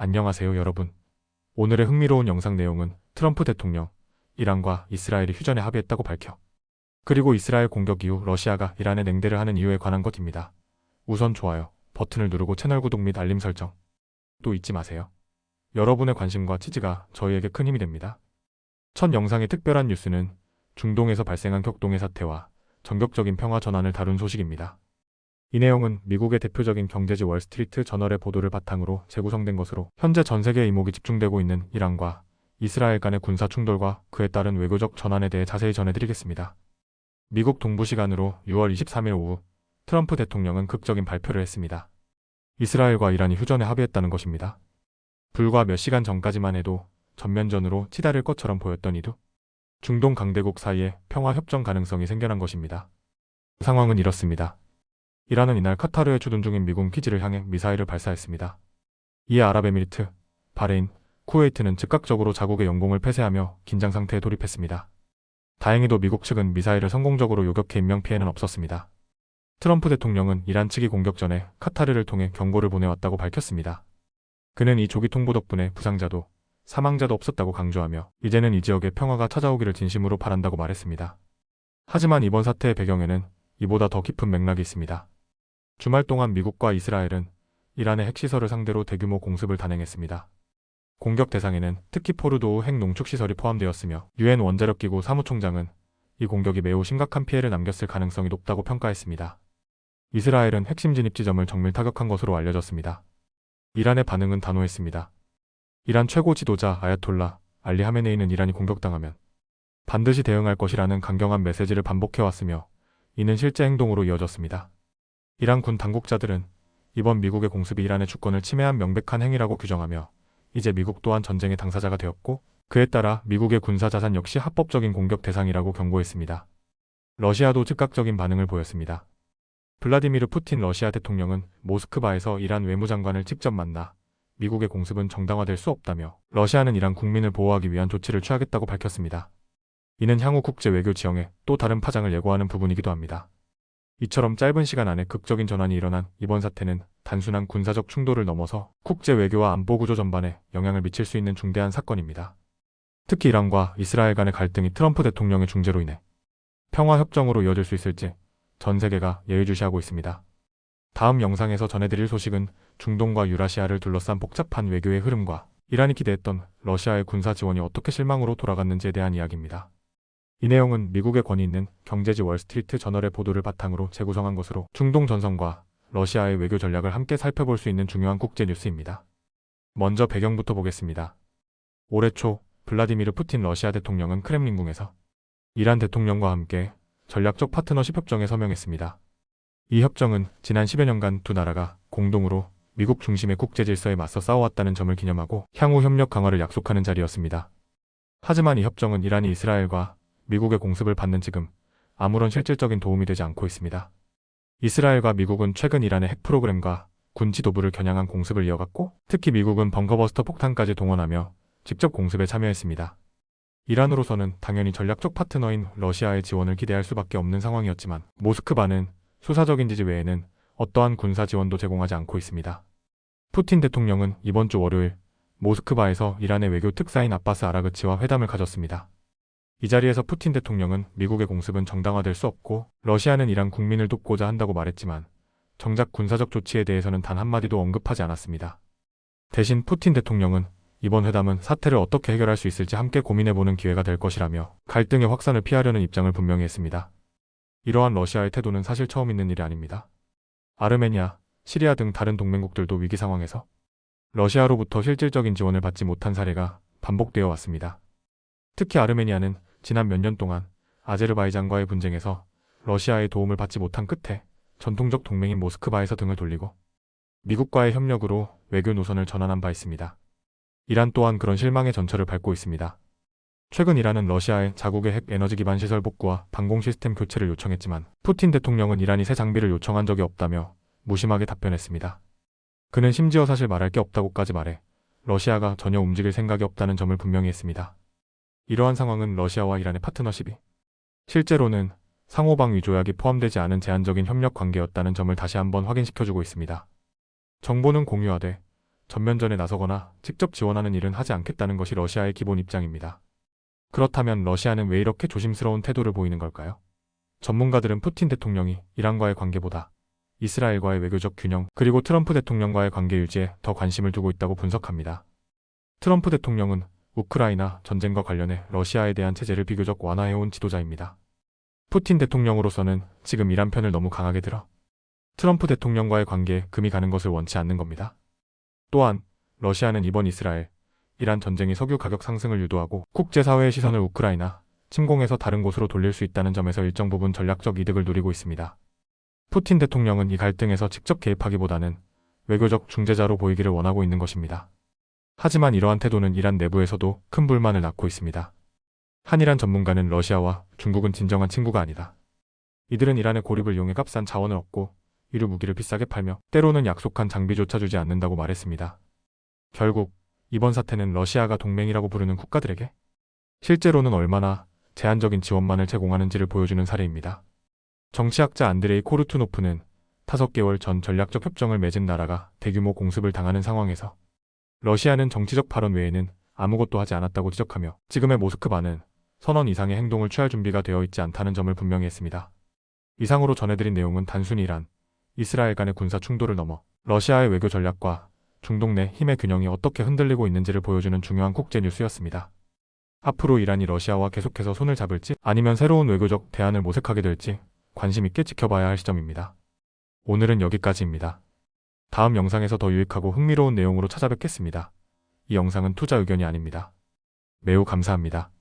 안녕하세요 여러분. 오늘의 흥미로운 영상 내용은 트럼프 대통령, 이란과 이스라엘이 휴전에 합의했다고 밝혀. 그리고 이스라엘 공격 이후 러시아가 이란에 냉대를 하는 이유에 관한 것입니다. 우선 좋아요 버튼을 누르고 채널 구독 및 알림 설정 또 잊지 마세요. 여러분의 관심과 지지가 저희에게 큰 힘이 됩니다. 첫 영상의 특별한 뉴스는 중동에서 발생한 격동의 사태와 전격적인 평화 전환을 다룬 소식입니다. 이 내용은 미국의 대표적인 경제지 월스트리트 저널의 보도를 바탕으로 재구성된 것으로, 현재 전 세계의 이목이 집중되고 있는 이란과 이스라엘 간의 군사 충돌과 그에 따른 외교적 전환에 대해 자세히 전해드리겠습니다. 미국 동부 시간으로 6월 23일 오후 트럼프 대통령은 극적인 발표를 했습니다. 이스라엘과 이란이 휴전에 합의했다는 것입니다. 불과 몇 시간 전까지만 해도 전면전으로 치달을 것처럼 보였던 이두 중동 강대국 사이에 평화 협정 가능성이 생겨난 것입니다. 상황은 이렇습니다. 이란은 이날 카타르에 주둔 중인 미군 기지를 향해 미사일을 발사했습니다. 이에 아랍에미리트, 바레인, 쿠웨이트는 즉각적으로 자국의 영공을 폐쇄하며 긴장 상태에 돌입했습니다. 다행히도 미국 측은 미사일을 성공적으로 요격해 인명피해는 없었습니다. 트럼프 대통령은 이란 측이 공격 전에 카타르를 통해 경고를 보내왔다고 밝혔습니다. 그는 이 조기 통보 덕분에 부상자도 사망자도 없었다고 강조하며 이제는 이 지역에 평화가 찾아오기를 진심으로 바란다고 말했습니다. 하지만 이번 사태의 배경에는 이보다 더 깊은 맥락이 있습니다. 주말 동안 미국과 이스라엘은 이란의 핵시설을 상대로 대규모 공습을 단행했습니다. 공격 대상에는 특히 포르도우 핵 농축시설이 포함되었으며 유엔 원자력기구 사무총장은 이 공격이 매우 심각한 피해를 남겼을 가능성이 높다고 평가했습니다. 이스라엘은 핵심 진입 지점을 정밀 타격한 것으로 알려졌습니다. 이란의 반응은 단호했습니다. 이란 최고 지도자 아야톨라 알리 하메네이는 이란이 공격당하면 반드시 대응할 것이라는 강경한 메시지를 반복해왔으며 이는 실제 행동으로 이어졌습니다. 이란 군 당국자들은 이번 미국의 공습이 이란의 주권을 침해한 명백한 행위라고 규정하며 이제 미국 또한 전쟁의 당사자가 되었고 그에 따라 미국의 군사자산 역시 합법적인 공격 대상이라고 경고했습니다. 러시아도 즉각적인 반응을 보였습니다. 블라디미르 푸틴 러시아 대통령은 모스크바에서 이란 외무장관을 직접 만나 미국의 공습은 정당화될 수 없다며 러시아는 이란 국민을 보호하기 위한 조치를 취하겠다고 밝혔습니다. 이는 향후 국제 외교 지형에 또 다른 파장을 예고하는 부분이기도 합니다. 이처럼 짧은 시간 안에 극적인 전환이 일어난 이번 사태는 단순한 군사적 충돌을 넘어서 국제 외교와 안보 구조 전반에 영향을 미칠 수 있는 중대한 사건입니다. 특히 이란과 이스라엘 간의 갈등이 트럼프 대통령의 중재로 인해 평화협정으로 이어질 수 있을지 전 세계가 예의주시하고 있습니다. 다음 영상에서 전해드릴 소식은 중동과 유라시아를 둘러싼 복잡한 외교의 흐름과 이란이 기대했던 러시아의 군사 지원이 어떻게 실망으로 돌아갔는지에 대한 이야기입니다. 이 내용은 미국의 권위 있는 경제지 월스트리트 저널의 보도를 바탕으로 재구성한 것으로 중동 전선과 러시아의 외교 전략을 함께 살펴볼 수 있는 중요한 국제 뉴스입니다. 먼저 배경부터 보겠습니다. 올해 초 블라디미르 푸틴 러시아 대통령은 크렘린궁에서 이란 대통령과 함께 전략적 파트너십 협정에 서명했습니다. 이 협정은 지난 10여 년간 두 나라가 공동으로 미국 중심의 국제 질서에 맞서 싸워왔다는 점을 기념하고 향후 협력 강화를 약속하는 자리였습니다. 하지만 이 협정은 이란이 이스라엘과 미국의 공습을 받는 지금 아무런 실질적인 도움이 되지 않고 있습니다. 이스라엘과 미국은 최근 이란의 핵 프로그램과 군 지도부를 겨냥한 공습을 이어갔고 특히 미국은 벙커버스터 폭탄까지 동원하며 직접 공습에 참여했습니다. 이란으로서는 당연히 전략적 파트너인 러시아의 지원을 기대할 수밖에 없는 상황이었지만 모스크바는 수사적인 지지 외에는 어떠한 군사 지원도 제공하지 않고 있습니다. 푸틴 대통령은 이번 주 월요일 모스크바에서 이란의 외교 특사인 아바스 아라그치와 회담을 가졌습니다. 이 자리에서 푸틴 대통령은 미국의 공습은 정당화될 수 없고 러시아는 이란 국민을 돕고자 한다고 말했지만 정작 군사적 조치에 대해서는 단 한마디도 언급하지 않았습니다. 대신 푸틴 대통령은 이번 회담은 사태를 어떻게 해결할 수 있을지 함께 고민해보는 기회가 될 것이라며 갈등의 확산을 피하려는 입장을 분명히 했습니다. 이러한 러시아의 태도는 사실 처음 있는 일이 아닙니다. 아르메니아, 시리아 등 다른 동맹국들도 위기 상황에서 러시아로부터 실질적인 지원을 받지 못한 사례가 반복되어 왔습니다. 특히 아르메니아는 지난 몇 년 동안 아제르바이잔과의 분쟁에서 러시아의 도움을 받지 못한 끝에 전통적 동맹인 모스크바에서 등을 돌리고 미국과의 협력으로 외교 노선을 전환한 바 있습니다. 이란 또한 그런 실망의 전철을 밟고 있습니다. 최근 이란은 러시아의 자국의 핵 에너지 기반 시설 복구와 방공 시스템 교체를 요청했지만 푸틴 대통령은 이란이 새 장비를 요청한 적이 없다며 무심하게 답변했습니다. 그는 심지어 사실 말할 게 없다고까지 말해 러시아가 전혀 움직일 생각이 없다는 점을 분명히 했습니다. 이러한 상황은 러시아와 이란의 파트너십이 실제로는 상호방위 조약이 포함되지 않은 제한적인 협력 관계였다는 점을 다시 한번 확인시켜주고 있습니다. 정보는 공유하되 전면전에 나서거나 직접 지원하는 일은 하지 않겠다는 것이 러시아의 기본 입장입니다. 그렇다면 러시아는 왜 이렇게 조심스러운 태도를 보이는 걸까요? 전문가들은 푸틴 대통령이 이란과의 관계보다 이스라엘과의 외교적 균형 그리고 트럼프 대통령과의 관계 유지에 더 관심을 두고 있다고 분석합니다. 트럼프 대통령은 우크라이나 전쟁과 관련해 러시아에 대한 체제를 비교적 완화해온 지도자입니다. 푸틴 대통령으로서는 지금 이란 편을 너무 강하게 들어 트럼프 대통령과의 관계에 금이 가는 것을 원치 않는 겁니다. 또한 러시아는 이번 이스라엘, 이란 전쟁이 석유 가격 상승을 유도하고 국제사회의 시선을 우크라이나 침공에서 다른 곳으로 돌릴 수 있다는 점에서 일정 부분 전략적 이득을 누리고 있습니다. 푸틴 대통령은 이 갈등에서 직접 개입하기보다는 외교적 중재자로 보이기를 원하고 있는 것입니다. 하지만 이러한 태도는 이란 내부에서도 큰 불만을 낳고 있습니다. 한이란 전문가는 러시아와 중국은 진정한 친구가 아니다. 이들은 이란의 고립을 이용해 값싼 자원을 얻고 이류 무기를 비싸게 팔며 때로는 약속한 장비조차 주지 않는다고 말했습니다. 결국 이번 사태는 러시아가 동맹이라고 부르는 국가들에게 실제로는 얼마나 제한적인 지원만을 제공하는지를 보여주는 사례입니다. 정치학자 안드레이 코르투노프는 5개월 전 전략적 협정을 맺은 나라가 대규모 공습을 당하는 상황에서 러시아는 정치적 발언 외에는 아무것도 하지 않았다고 지적하며 지금의 모스크바는 선언 이상의 행동을 취할 준비가 되어 있지 않다는 점을 분명히 했습니다. 이상으로 전해드린 내용은 단순히 이란, 이스라엘 간의 군사 충돌을 넘어 러시아의 외교 전략과 중동 내 힘의 균형이 어떻게 흔들리고 있는지를 보여주는 중요한 국제 뉴스였습니다. 앞으로 이란이 러시아와 계속해서 손을 잡을지 아니면 새로운 외교적 대안을 모색하게 될지 관심 있게 지켜봐야 할 시점입니다. 오늘은 여기까지입니다. 다음 영상에서 더 유익하고 흥미로운 내용으로 찾아뵙겠습니다. 이 영상은 투자 의견이 아닙니다. 매우 감사합니다.